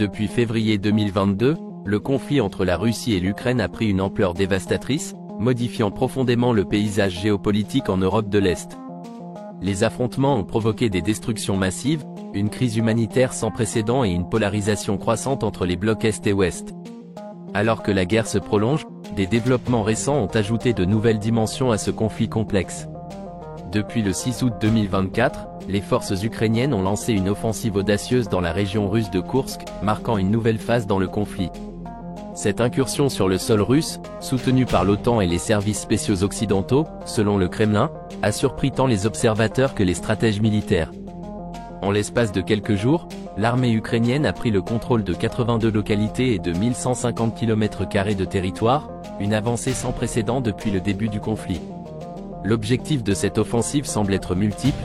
Depuis février 2022, le conflit entre la Russie et l'Ukraine a pris une ampleur dévastatrice, modifiant profondément le paysage géopolitique en Europe de l'Est. Les affrontements ont provoqué des destructions massives, une crise humanitaire sans précédent et une polarisation croissante entre les blocs Est et Ouest. Alors que la guerre se prolonge, des développements récents ont ajouté de nouvelles dimensions à ce conflit complexe. Depuis le 6 août 2024, les forces ukrainiennes ont lancé une offensive audacieuse dans la région russe de Koursk, marquant une nouvelle phase dans le conflit. Cette incursion sur le sol russe, soutenue par l'OTAN et les services spéciaux occidentaux, selon le Kremlin, a surpris tant les observateurs que les stratèges militaires. En l'espace de quelques jours, l'armée ukrainienne a pris le contrôle de 82 localités et de 1150 km² de territoire, une avancée sans précédent depuis le début du conflit. L'objectif de cette offensive semble être multiple: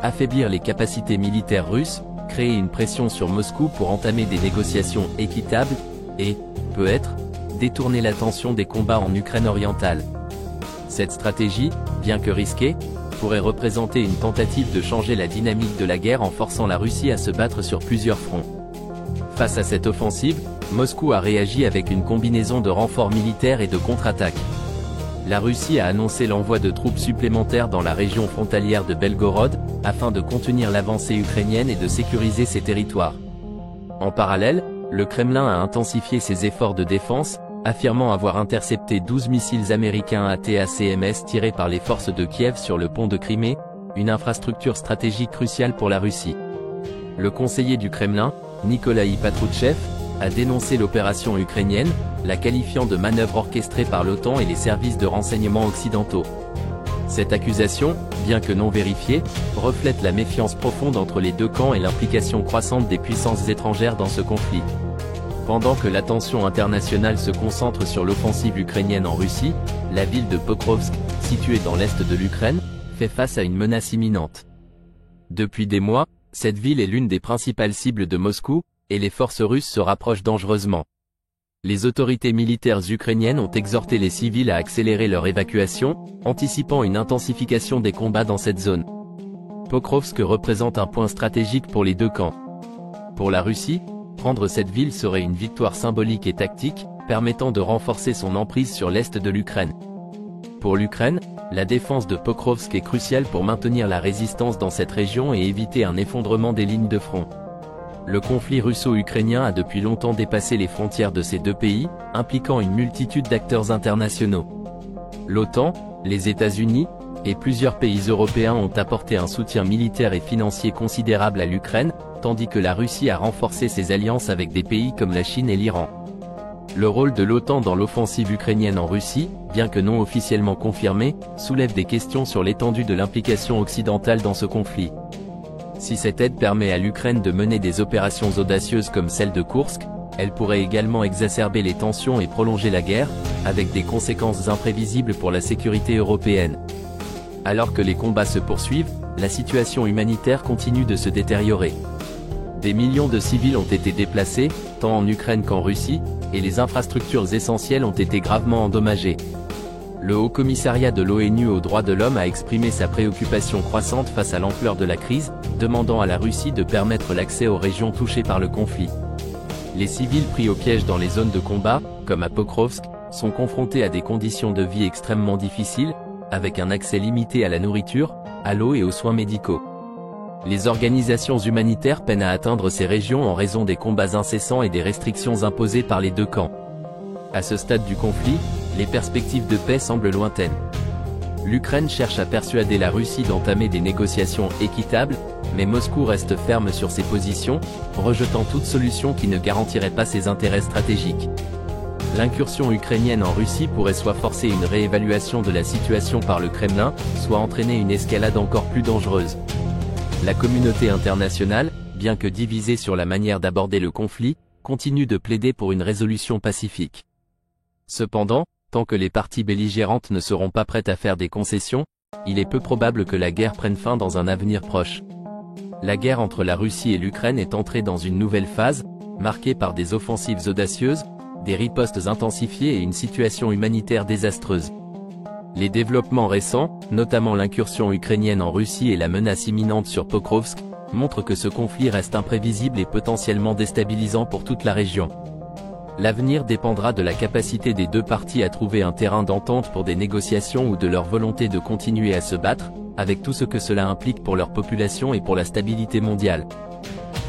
affaiblir les capacités militaires russes, créer une pression sur Moscou pour entamer des négociations équitables, et, peut-être, détourner l'attention des combats en Ukraine orientale. Cette stratégie, bien que risquée, pourrait représenter une tentative de changer la dynamique de la guerre en forçant la Russie à se battre sur plusieurs fronts. Face à cette offensive, Moscou a réagi avec une combinaison de renforts militaires et de contre-attaques. La Russie a annoncé l'envoi de troupes supplémentaires dans la région frontalière de Belgorod, afin de contenir l'avancée ukrainienne et de sécuriser ses territoires. En parallèle, le Kremlin a intensifié ses efforts de défense, affirmant avoir intercepté 12 missiles américains ATACMS tirés par les forces de Kiev sur le pont de Crimée, une infrastructure stratégique cruciale pour la Russie. Le conseiller du Kremlin, Nikolaï Patrouchev, a dénoncé l'opération ukrainienne, la qualifiant de manœuvre orchestrée par l'OTAN et les services de renseignement occidentaux. Cette accusation, bien que non vérifiée, reflète la méfiance profonde entre les deux camps et l'implication croissante des puissances étrangères dans ce conflit. Pendant que l'attention internationale se concentre sur l'offensive ukrainienne en Russie, la ville de Pokrovsk, située dans l'est de l'Ukraine, fait face à une menace imminente. Depuis des mois, cette ville est l'une des principales cibles de Moscou, et les forces russes se rapprochent dangereusement. Les autorités militaires ukrainiennes ont exhorté les civils à accélérer leur évacuation, anticipant une intensification des combats dans cette zone. Pokrovsk représente un point stratégique pour les deux camps. Pour la Russie, prendre cette ville serait une victoire symbolique et tactique, permettant de renforcer son emprise sur l'est de l'Ukraine. Pour l'Ukraine, la défense de Pokrovsk est cruciale pour maintenir la résistance dans cette région et éviter un effondrement des lignes de front. Le conflit russo-ukrainien a depuis longtemps dépassé les frontières de ces deux pays, impliquant une multitude d'acteurs internationaux. L'OTAN, les États-Unis, et plusieurs pays européens ont apporté un soutien militaire et financier considérable à l'Ukraine, tandis que la Russie a renforcé ses alliances avec des pays comme la Chine et l'Iran. Le rôle de l'OTAN dans l'offensive ukrainienne en Russie, bien que non officiellement confirmé, soulève des questions sur l'étendue de l'implication occidentale dans ce conflit. Si cette aide permet à l'Ukraine de mener des opérations audacieuses comme celle de Koursk, elle pourrait également exacerber les tensions et prolonger la guerre, avec des conséquences imprévisibles pour la sécurité européenne. Alors que les combats se poursuivent, la situation humanitaire continue de se détériorer. Des millions de civils ont été déplacés, tant en Ukraine qu'en Russie, et les infrastructures essentielles ont été gravement endommagées. Le Haut-Commissariat de l'ONU aux droits de l'homme a exprimé sa préoccupation croissante face à l'ampleur de la crise, demandant à la Russie de permettre l'accès aux régions touchées par le conflit. Les civils pris au piège dans les zones de combat, comme à Pokrovsk, sont confrontés à des conditions de vie extrêmement difficiles, avec un accès limité à la nourriture, à l'eau et aux soins médicaux. Les organisations humanitaires peinent à atteindre ces régions en raison des combats incessants et des restrictions imposées par les deux camps. À ce stade du conflit, les perspectives de paix semblent lointaines. L'Ukraine cherche à persuader la Russie d'entamer des négociations équitables, mais Moscou reste ferme sur ses positions, rejetant toute solution qui ne garantirait pas ses intérêts stratégiques. L'incursion ukrainienne en Russie pourrait soit forcer une réévaluation de la situation par le Kremlin, soit entraîner une escalade encore plus dangereuse. La communauté internationale, bien que divisée sur la manière d'aborder le conflit, continue de plaider pour une résolution pacifique. Cependant, tant que les parties belligérantes ne seront pas prêtes à faire des concessions, il est peu probable que la guerre prenne fin dans un avenir proche. La guerre entre la Russie et l'Ukraine est entrée dans une nouvelle phase, marquée par des offensives audacieuses, des ripostes intensifiées et une situation humanitaire désastreuse. Les développements récents, notamment l'incursion ukrainienne en Russie et la menace imminente sur Pokrovsk, montrent que ce conflit reste imprévisible et potentiellement déstabilisant pour toute la région. L'avenir dépendra de la capacité des deux parties à trouver un terrain d'entente pour des négociations ou de leur volonté de continuer à se battre, avec tout ce que cela implique pour leur population et pour la stabilité mondiale.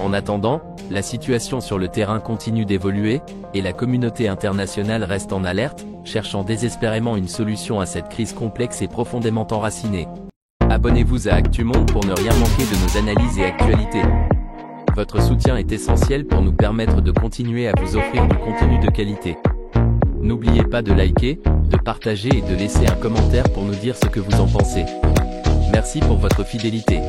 En attendant, la situation sur le terrain continue d'évoluer, et la communauté internationale reste en alerte, cherchant désespérément une solution à cette crise complexe et profondément enracinée. Abonnez-vous à ActuMonde pour ne rien manquer de nos analyses et actualités. Votre soutien est essentiel pour nous permettre de continuer à vous offrir du contenu de qualité. N'oubliez pas de liker, de partager et de laisser un commentaire pour nous dire ce que vous en pensez. Merci pour votre fidélité.